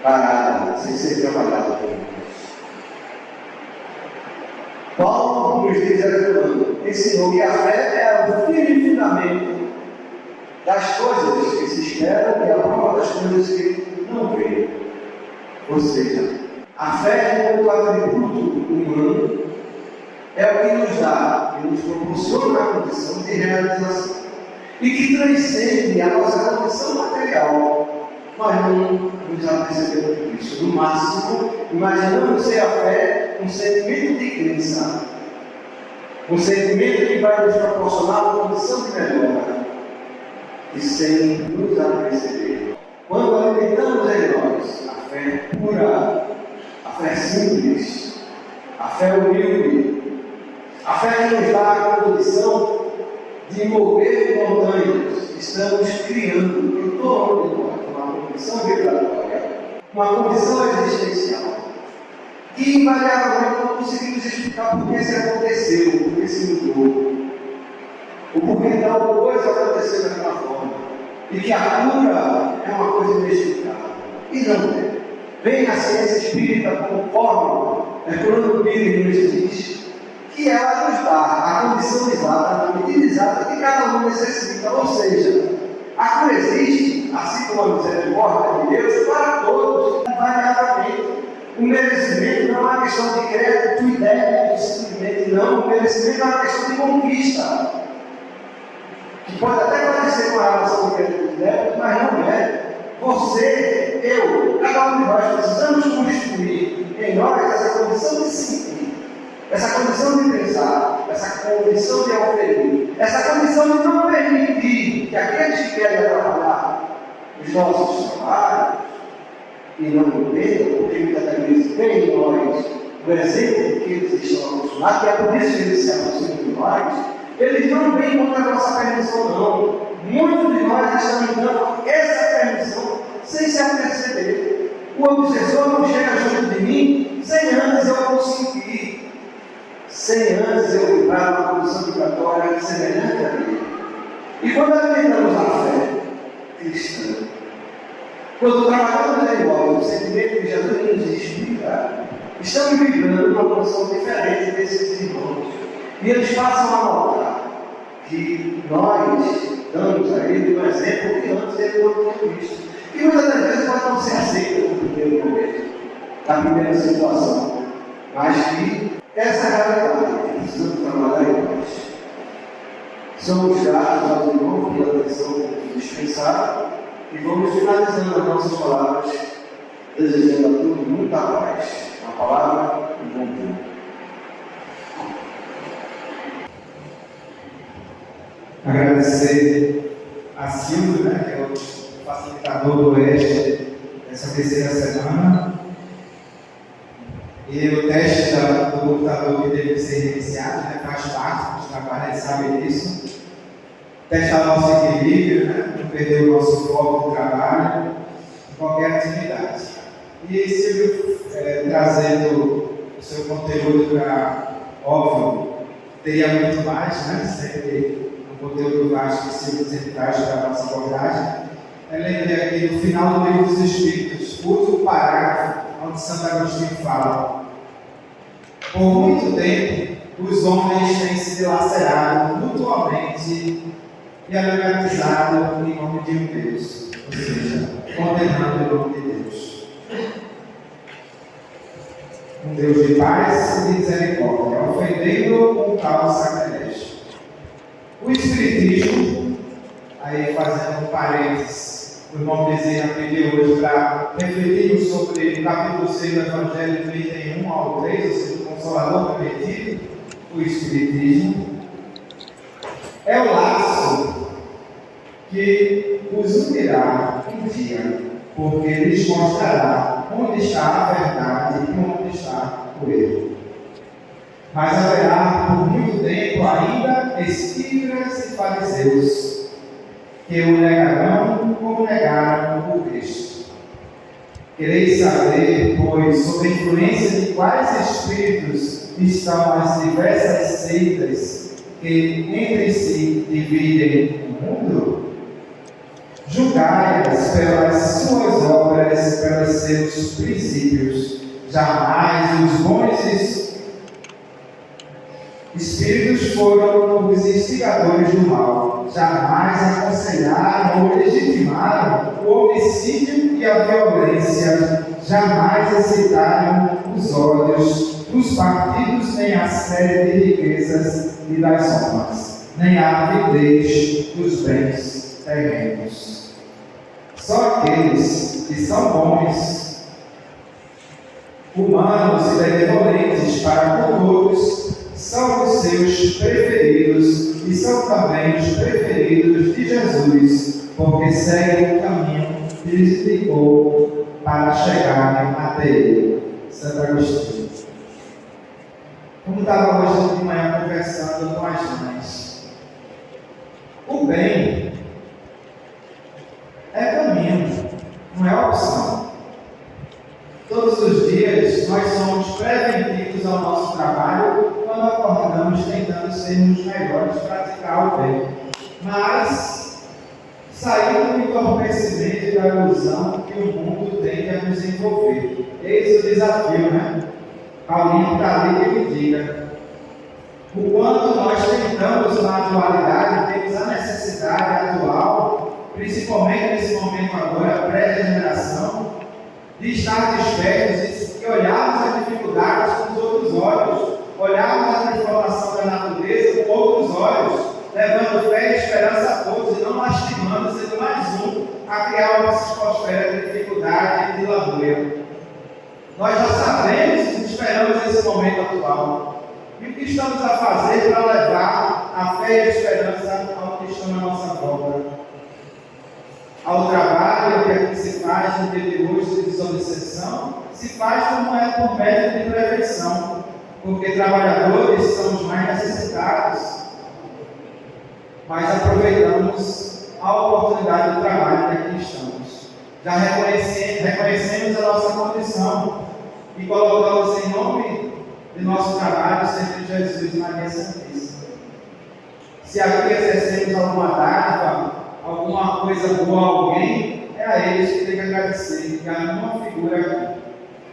Speaker 1: parada, sem ser trabalhada por nós. Paulo nos diz ensinou que a fé é o firme fundamento das coisas que se esperam e a prova das coisas que não veem. Ou seja, a fé, como atributo humano, é o que nos dá, que nos proporciona a condição de realização e que transcende a nossa condição material. Nós não nos apercebemos disso. No máximo, imaginamos ser a fé um sentimento de crença, um sentimento que vai nos proporcionar uma condição de melhora, e sem nos aperceber. Quando alimentamos em nós a fé pura, a fé simples, a fé humilde, a fé que nos dá a condição de mover montanhas, estamos criando em torno de nós uma condição vibratória, uma condição existencial, que invariavelmente não conseguimos explicar por que isso aconteceu, por que isso mudou, o porquê tal coisa aconteceu daquela forma, e que a cura é uma coisa inexplicável. E não é. Vem a ciência espírita conforme Herculano Pires nos diz, que ela nos dá a condição exata, a medida exata que cada um necessita. Ou seja, a cura existe, assim como a misericórdia de Deus, para todos, invariavelmente. O merecimento não é uma questão de crédito e débito, simplesmente não. O merecimento é uma questão de conquista, que pode até parecer com a relação de crédito e débito, mas não é. Você, eu, cada um de nós precisamos construir em nós essa condição de sentir, essa condição de pensar, essa condição de oferir, essa condição de não permitir que aqueles que querem atrapalhar os nossos trabalhos e não entendam, porque muitas vezes vem em nós o exemplo que eles estão acostumados, que é por isso que eles se aproximam de nós, eles não vêm contra a nossa permissão, não. Muitos de nós estamos dando essa permissão sem se aperceber. O obsessor não chega junto de mim sem antes eu conseguir, sem antes eu entrar numa condição vibratória semelhante a ele. E quando alimentamos a fé cristã, quando trabalhamos em volta do sentimento que Jesus nos explica, estamos vibrando uma condição diferente desses irmãos. E eles passam a notar que nós damos a ele um exemplo que antes ele não tinha visto. E muitas das vezes pode não ser aceito no primeiro momento, na primeira situação, mas que essa é a realidade que precisamos trabalhar em nós. Somos gratos aos irmãos pela atenção que nos dispensaram e vamos finalizando as nossas palavras, desejando a todos muita paz. A palavra e bom dia.
Speaker 2: Agradecer a Silvio, que é o facilitador do Oeste dessa terceira semana. E o teste do computador que teve que ser reiniciado, faz parte do trabalho, ele sabe disso. Testar o nosso equilíbrio, não perder o nosso foco do trabalho, em qualquer atividade. E Silvio, trazendo o seu conteúdo para, óbvio, teria muito mais, sempre o conteúdo vasto que Silvio sempre traz para a nossa abordagem. Eu lembrei aqui no final do Livro dos Espíritos, último parágrafo, onde Santo Agostinho fala: por muito tempo, os homens têm se dilacerado mutuamente e anarquizado em nome de um Deus, ou seja, condenando o nome de Deus. Um Deus de paz e de misericórdia, ofendendo com tal sacrilégio. O Espiritismo, aí fazendo um parênteses, o irmão Bezerra pediu hoje para refletirmos sobre o capítulo 6 do Evangelho 31 ao 3, ou seja, o Consolador Prometido. O Espiritismo é o laço que os unirá um dia, porque lhes mostrará onde está a verdade e onde está o erro. Mas haverá por muito tempo ainda escribas e fariseus, que o negarão como negaram o Cristo. Quereis saber, pois, sobre a influência de quais espíritos estão as diversas seitas que entre si dividem o mundo? Julgai-as pelas suas obras, pelos seus princípios. Jamais os bons espíritos foram os instigadores do mal, jamais aconselharam ou legitimaram o homicídio e a violência, jamais excitaram os ódios dos partidos, nem a sede de riquezas e das honras, nem a avidez dos bens terrenos. Só aqueles que são bons, humanos e benevolentes para com todos, são os seus preferidos e são também os preferidos de Jesus, porque seguem o caminho que lhes indicou para chegarem até ele. Santo Agostinho. Como estava hoje de manhã conversando com as mães, o bem é caminho, não é opção. Todos os dias nós somos preventivos ao nosso trabalho quando acordamos tentando sermos melhores, praticar o bem. Mas saindo do entorpecimento e da ilusão que o mundo tende a nos envolver. Eis o desafio, Paulinho está ali que me diga. O quanto nós tentamos na atualidade, temos a necessidade atual, principalmente nesse momento agora, pré-regeneração, de estar despertos e olharmos as dificuldades com os outros olhos, olharmos a transformação da natureza com outros olhos, levando fé e esperança a todos e não lastimando, sendo mais um a criar uma psicosfera de dificuldade e de lamúria. Nós já sabemos e esperamos esse momento atual. E o que estamos a fazer para levar a fé e a esperança ao que estão na nossa volta? Ao trabalho que aqui se faz no dia de hoje de desobsessão, se faz como é por método de prevenção, porque trabalhadores são os mais necessitados. Mas aproveitamos a oportunidade do trabalho que aqui estamos. Já reconhecemos a nossa condição e colocamos em nome de nosso trabalho sempre Jesus e Maria Santíssima. Se aqui exercemos alguma dádiva, alguma coisa boa a alguém, é a eles que tem que agradecer, que há uma figura aqui.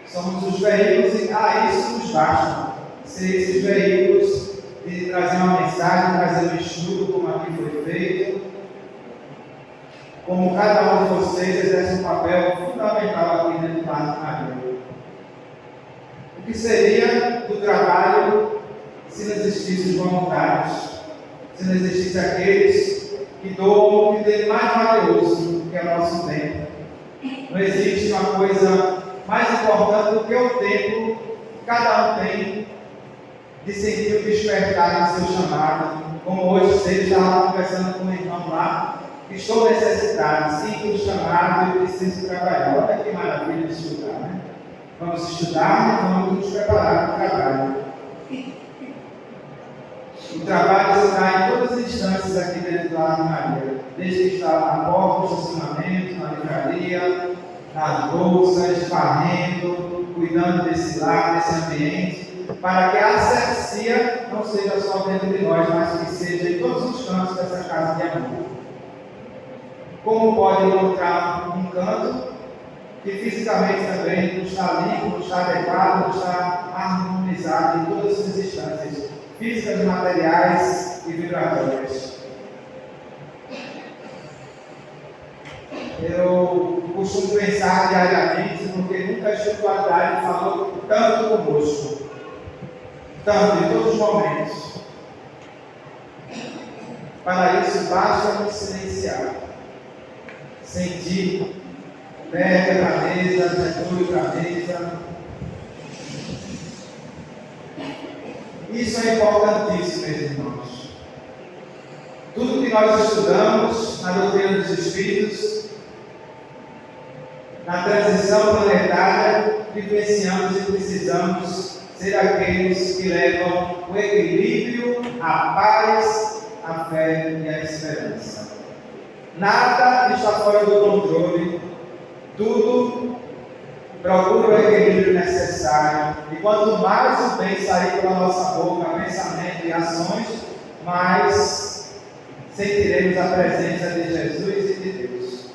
Speaker 2: Somos os veículos e a isso nos basta. Ser esses veículos de trazer uma mensagem, trazer um estudo, como aqui foi feito. Como cada um de vocês exerce um papel fundamental aqui dentro do Lar de Maria. O que seria do trabalho se não existissem os voluntários, se não existissem aqueles que doam o que tem mais valioso, que é o nosso tempo? Não existe uma coisa mais importante do que o tempo que cada um tem de sentir o despertar no seu chamado. Como hoje cedo estava conversando com um irmão lá, que estou necessitado, sinto o chamado e preciso trabalhar. Olha que maravilha de estudar, né? Vamos estudar e vamos nos preparar para o trabalho. O trabalho está em todas as instâncias aqui dentro do Lar de Maria, desde que está na porta, no estacionamento, na livraria, nas bolsas, varrendo, cuidando desse lar, desse ambiente, para que a asepsia não seja só dentro de nós, mas que seja em todos os cantos dessa casa de amor. Como pode encontrar um canto que fisicamente também não está limpo, não está adequado, não está harmonizado em todas as instâncias físicas, materiais e vibratórias. Eu costumo pensar diariamente, porque nunca a espiritualidade falou tanto conosco, tanto em todos os momentos. Para isso, basta nos silenciar, sentir, pega para a mesa, mergulho para a mesa. Isso é importantíssimo, meus irmãos. Tudo que nós estudamos na doutrina dos Espíritos, na transição planetária, vivenciamos e precisamos ser aqueles que levam o equilíbrio, a paz, a fé e a esperança. Nada está fora do controle, tudo procura o equilíbrio necessário. E quanto mais o bem sair pela nossa boca, pensamento e ações, mais sentiremos a presença de Jesus e de Deus.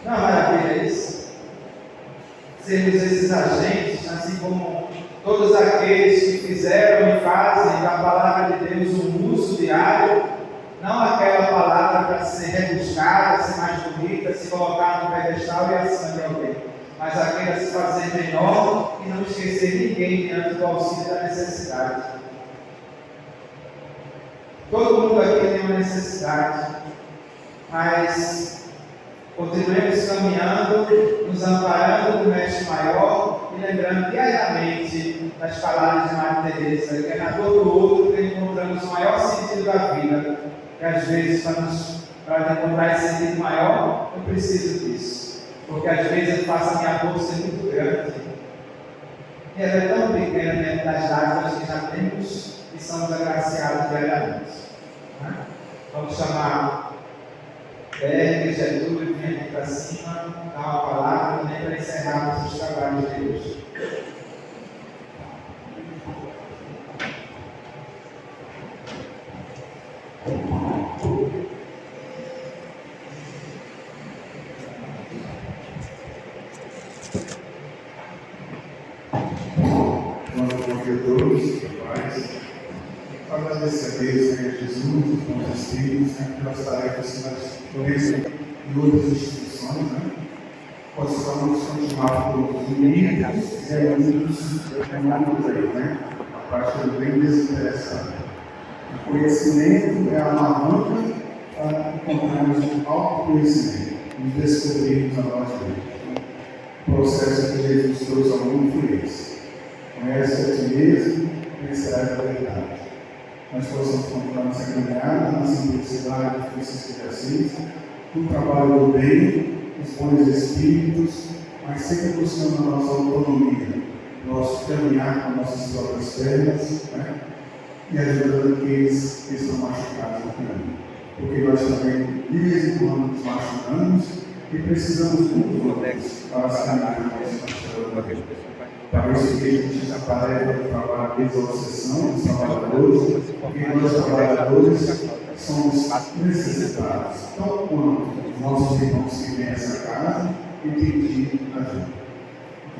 Speaker 2: Não é maravilha isso? Sermos esses agentes, assim como todos aqueles que fizeram e fazem da palavra de Deus um uso diário, não aquela palavra para ser rebuscada, ser mais bonita, se colocar no pedestal e acima de alguém, mas aquela se fazer menor e não esquecer ninguém diante do auxílio da necessidade. Todo mundo aqui tem uma necessidade, mas continuemos caminhando, nos amparando do Mestre Maior e lembrando diariamente das palavras de Maria Teresa, que é na dor do outro que encontramos o maior sentido da vida. Que às vezes, para encontrar esse sentido maior, eu preciso disso. Porque às vezes eu faço a minha bolsa muito grande. E ela é tão pequena dentro das dádivas que já temos e somos agraciados diariamente. Vamos chamar Berg, Getúlio, vem aqui para cima, dar uma palavra, nem para encerrarmos os trabalhos de hoje.
Speaker 3: Agradecer a Deus, a Jesus, os bons espíritos, pelas tarefas que nós podemos e outras instituições, possamos continuar por unidos e unidos aí, a parte do bem desinteressado. O conhecimento é a alavanca para encontrarmos o autoconhecimento, nos descobrirmos a nós mesmos. O processo que Jesus trouxe ao mundo foi esse. Conhece a ti mesmo, conhecerás a verdade. Nós possamos continuar nossa caminhada na simplicidade do Francisco de Assis, no trabalho do bem, os bons espíritos, mas sempre buscando a nossa autonomia, nosso caminhar com nossas próprias pernas, e ajudando aqueles que estão machucados no caminho. Porque nós também de vez em quando nos machucamos e precisamos muito para caminhar no nosso castelo. Para isso que a gente já parece o trabalho de obsessão dos trabalhadores, porque nós trabalhadores somos necessitados, tão quanto os nossos irmãos que vêm a essa casa e pedir ajuda.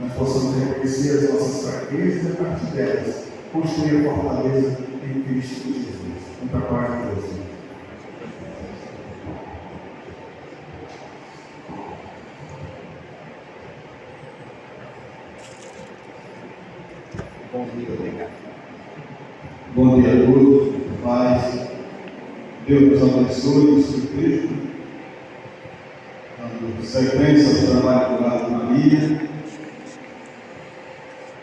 Speaker 3: Nós possamos reconhecer as nossas fraquezas e, a partir delas, construir a fortaleza em Cristo Jesus. Muita paz de Deus.
Speaker 4: Bom dia, obrigado.
Speaker 3: Bom dia a todos, paz. Deus nos abençoe no seu Cristo. Dando sequência ao trabalho do Lar de Maria.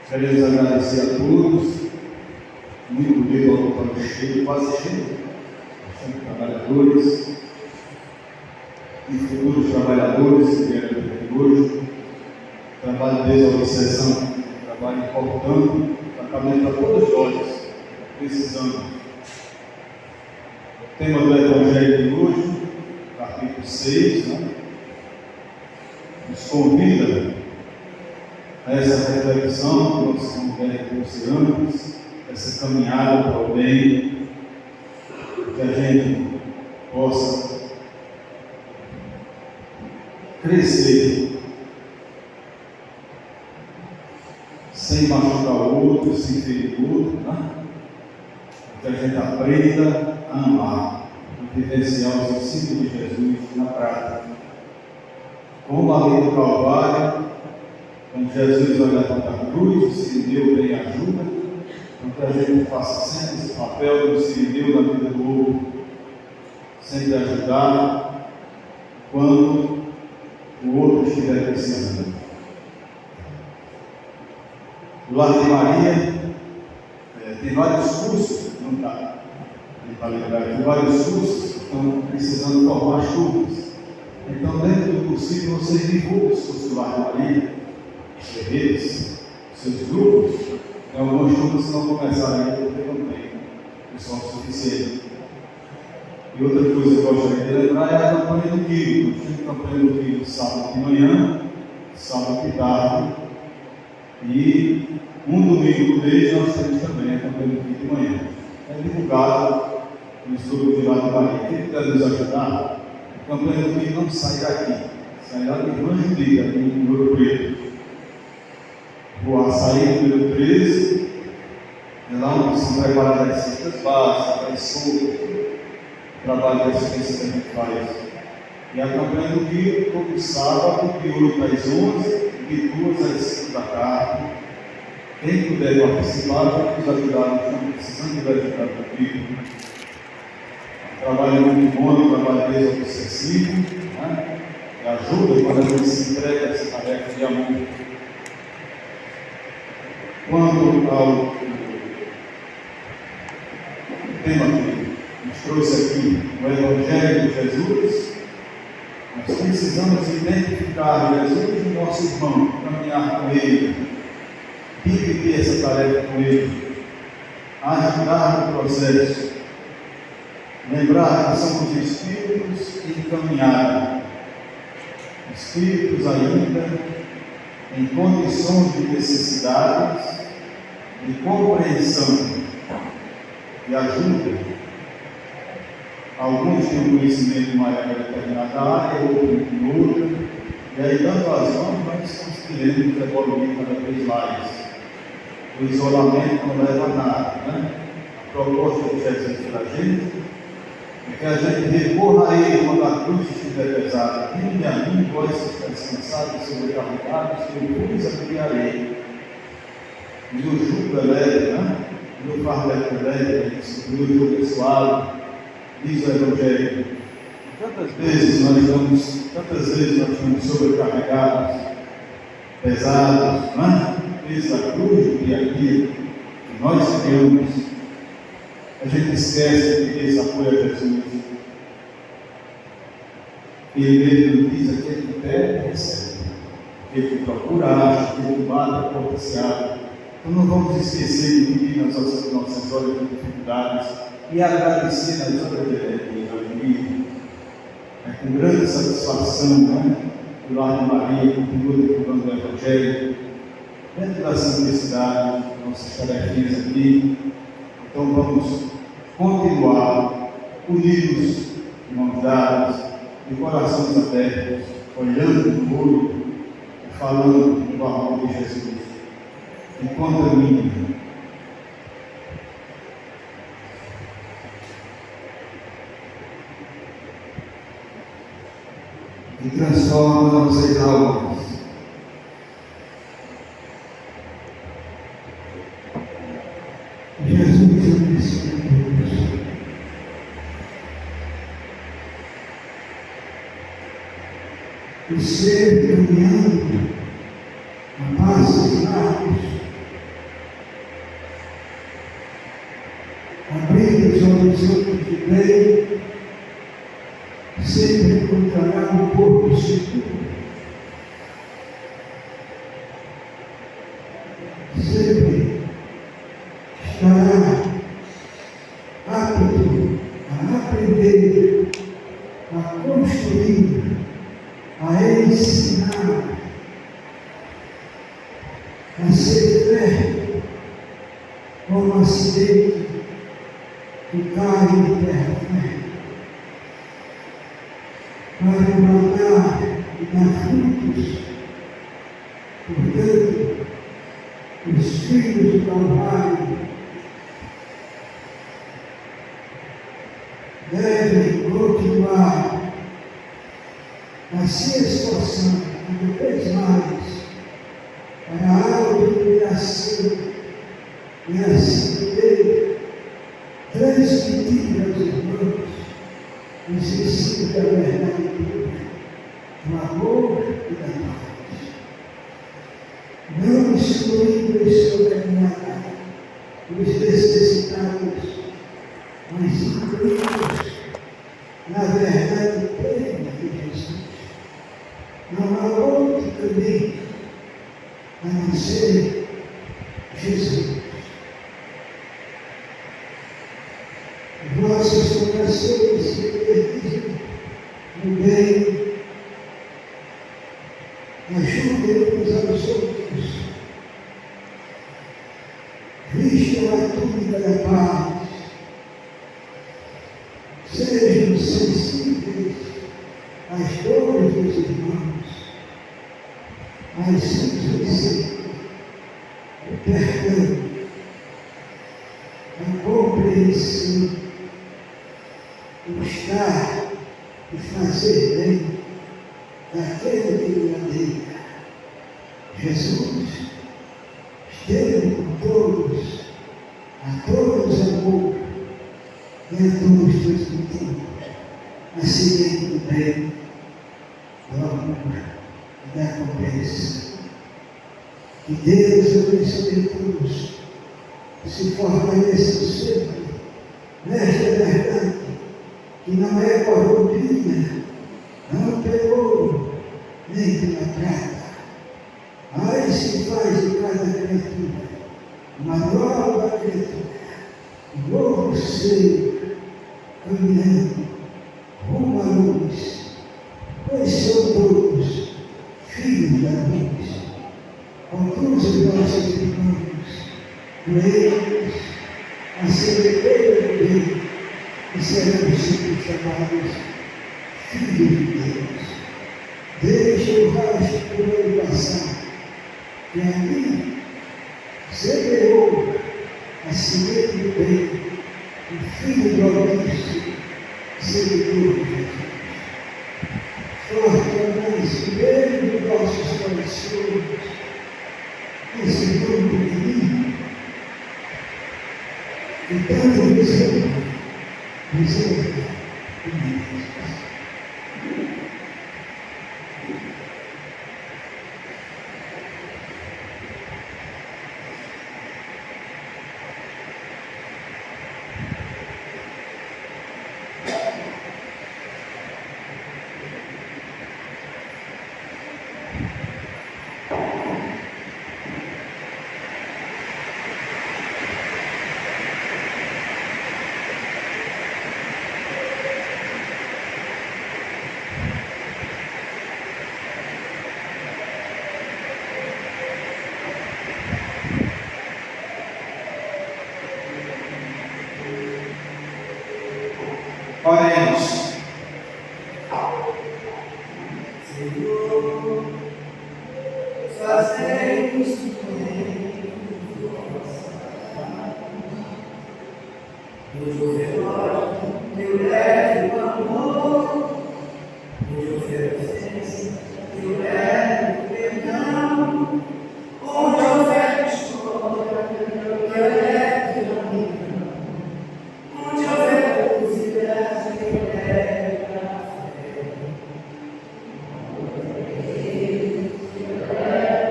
Speaker 3: Queremos agradecer a todos. Muito bonito, o auditório cheio, quase cheio. Bastante trabalhadores e futuros trabalhadores que vieram aqui hoje. Trabalho desde a obsessão, trabalho importante, tratamento para todos nós, precisamos. O tema do Evangelho de hoje, capítulo 6, nos convida a essa reflexão que nós estamos antes, essa caminhada para o bem, que a gente possa crescer sem machucar o outro, sem ferir o outro, que a gente aprenda a amar e vivenciar os ensinos de Jesus na prática. Como ali do Calvário, quando Jesus vai levantar a cruz, o Sirineu vem e ajuda, então que a gente faça sempre esse papel do Sirineu na vida do outro, sempre ajudar quando o outro estiver precisando. O Lar de Maria tem vários cursos, não está lembrado, tem vários cursos que estão precisando formar as turmas. Então, dentro do possível, vocês divulgam os cursos do Lar de Maria, as redes, seus grupos. Então, algumas turmas que não começarem ainda porque não tem pessoal suficiente. E outra coisa que eu gostaria de lembrar é a campanha do Quilo. Nós temos campanha do Quilo sábado de manhã, sábado de tarde. E um domingo por mês nós temos também a campanha do Quilo de manhã. É divulgado nos grupos de Lar de Maria. Quem puder nos ajudar, a campanha do Quilo não sai daqui, sai lá de Irmã Judita, aqui no Ouro Preto. Vou sair do número 13, é lá onde são preparadas as cestas básicas, as sopas, o trabalho de assistência que a gente faz. E a campanha do Quilo, todo sábado, de 8 às 11, de 2 às 5 da tarde. Quem puder participar, vamos ajudar, nós estamos precisando de ajudar do Quilo. Trabalho muito bom, trabalho desde obsessivo, e ajuda quando a gente se entrega a essa tarefa de amor. Quanto ao tema que nos trouxe aqui, o Evangelho de Jesus, nós precisamos identificar Jesus no nosso irmão, caminhar com ele, dividir essa tarefa com ele, ajudar no processo, lembrar que somos espíritos em caminhada, espíritos ainda em condições de necessidades, de compreensão e ajuda. Alguns têm um conhecimento maior em determinada área, outros em outra, e aí, dando as mãos, nós conseguiremos evoluir cada vez mais. O isolamento não leva a nada, A proposta de Jesus para a gente é que a gente recorra a Ele quando a cruz estiver pesada. Vinde a mim, vós que estáis cansados e sobrecarregados, que eu vos aliviarei. E o jugo é leve, E o fardo é leve, e o jugo é suave, diz o Evangelho. Tantas vezes nós estamos sobrecarregados, pesados, peso da cruz do dia a dia, que nós criamos. A gente esquece de pedir esse apoio a Jesus. Ele diz: aquele que pede, recebe. Aquele que procura, acha. Aquele que bate, a porta se abre. Então não vamos esquecer de pedir nas nossas horas de dificuldades e agradecer nas horas de alegria. É com grande satisfação, né? O Lar de Maria continua divulgando o Evangelho, dentro da simplicidade, nossas tarefinhas aqui. Então vamos continuar unidos, de mãos dadas, de corações abertos, olhando no olho e falando do amor de Jesus. Enquanto a mim, e transforma nossas almas. Jesus é o Messias. O ser caminhando a passos largos, abrindo os horizontes de bem, sempre encontrará um corpo seguro, sempre estará apto a aprender, a construir, a ensinar, a ser fé como acidente que cai em terra fértil, para plantar e dar frutos. Portanto, os filhos do Calvário devem continuar a se esforçar cada vez mais para a autocriação e assim poder transmitir aos irmãos os ensinos da verdade pura, do amor e da paz. Não excluindo em sua caminhada os necessitados, mas incluídos na verdade plena de Jesus. Não há outro caminho a não ser Jesus. Vossas corações se eternizam no bem, ajudem uns aos outros, vistam a túnica da paz, sejam sensíveis às dores dos irmãos, mas simplesmente o perdão, a compreensão, o estar e fazer bem daquele que o odeia. Jesus esteve com todos, a todos amor e a todos transmitiu a semente do bem, do amor e da compreensão. Que Deus abençoe todos, se fortaleçam sempre nesta verdade, que não é corrompida, não pelo ouro, nem pela prata. Aí se faz de cada criatura uma nova criatura, um novo ser, caminhando rumo à luz, pois são todos filhos da luz. Conduz os nossos irmãos, eles, a semeadura do bem, e serão sempre chamados filhos de Deus. Deixa o rastro por ele passar, e ali semeou a semente do bem, o Filho do Altíssimo, seguidor de Jesus. Fortalece dentro dos nossos corações esse nome pequenino, e tanto misericórdia e Deus.
Speaker 2: Oremos.
Speaker 4: Senhor, fazei-nos bem, no relógio, eu levo o amor, no oferecência, eu levo o perdão, onde houver discórdia, eu levo o amor, onde houver curiosidade, eu levo a fé.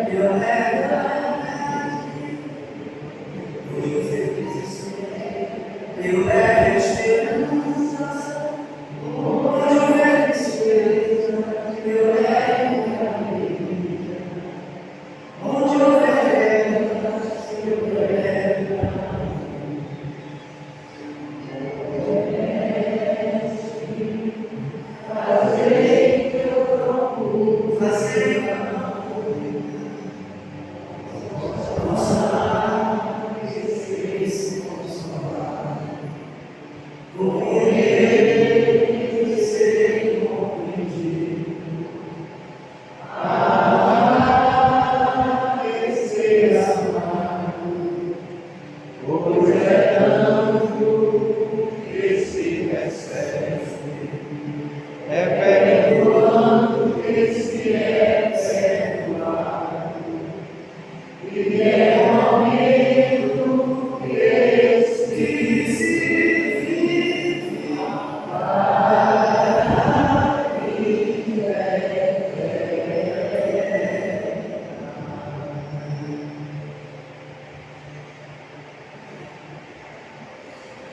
Speaker 4: Eu levo a eu levo a esperança, onde houver tristeza, eu levo a alegria, onde houver guerra, eu levo a fazer que eu procuro fazer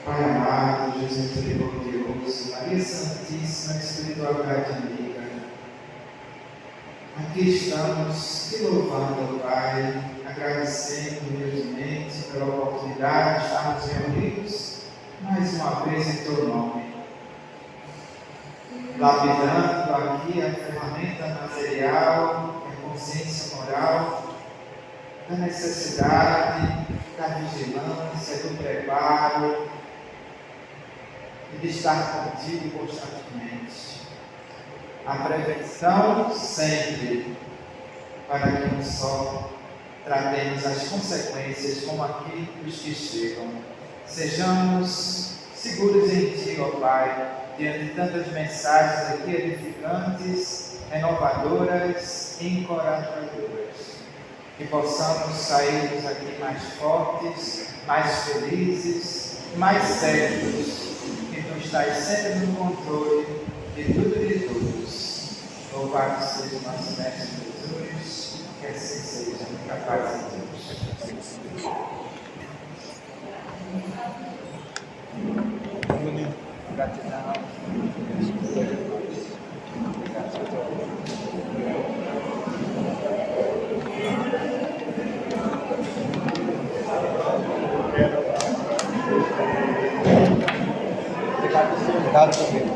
Speaker 2: Pai amado, Jesus misericordioso, Maria Santíssima, espiritualidade amiga, aqui estamos te louvando, Pai, agradecendo humildemente pela oportunidade de estarmos reunidos mais uma vez em teu nome, lapidando aqui a ferramenta material, a consciência moral, da necessidade, da vigilância, do preparo, e de estar contigo constantemente. A prevenção sempre, para que não só tratemos as consequências como aqui os que chegam. Sejamos seguros em Ti, ó Pai, diante de tantas mensagens aqui edificantes, renovadoras e encorajadoras. Que possamos sair daqui mais fortes, mais felizes, mais certos que Tu estás sempre no controle de tudo e de todos. Louvado seja o nosso Mestre Jesus, que assim seja, na paz de Deus. Gratidão. Obrigado,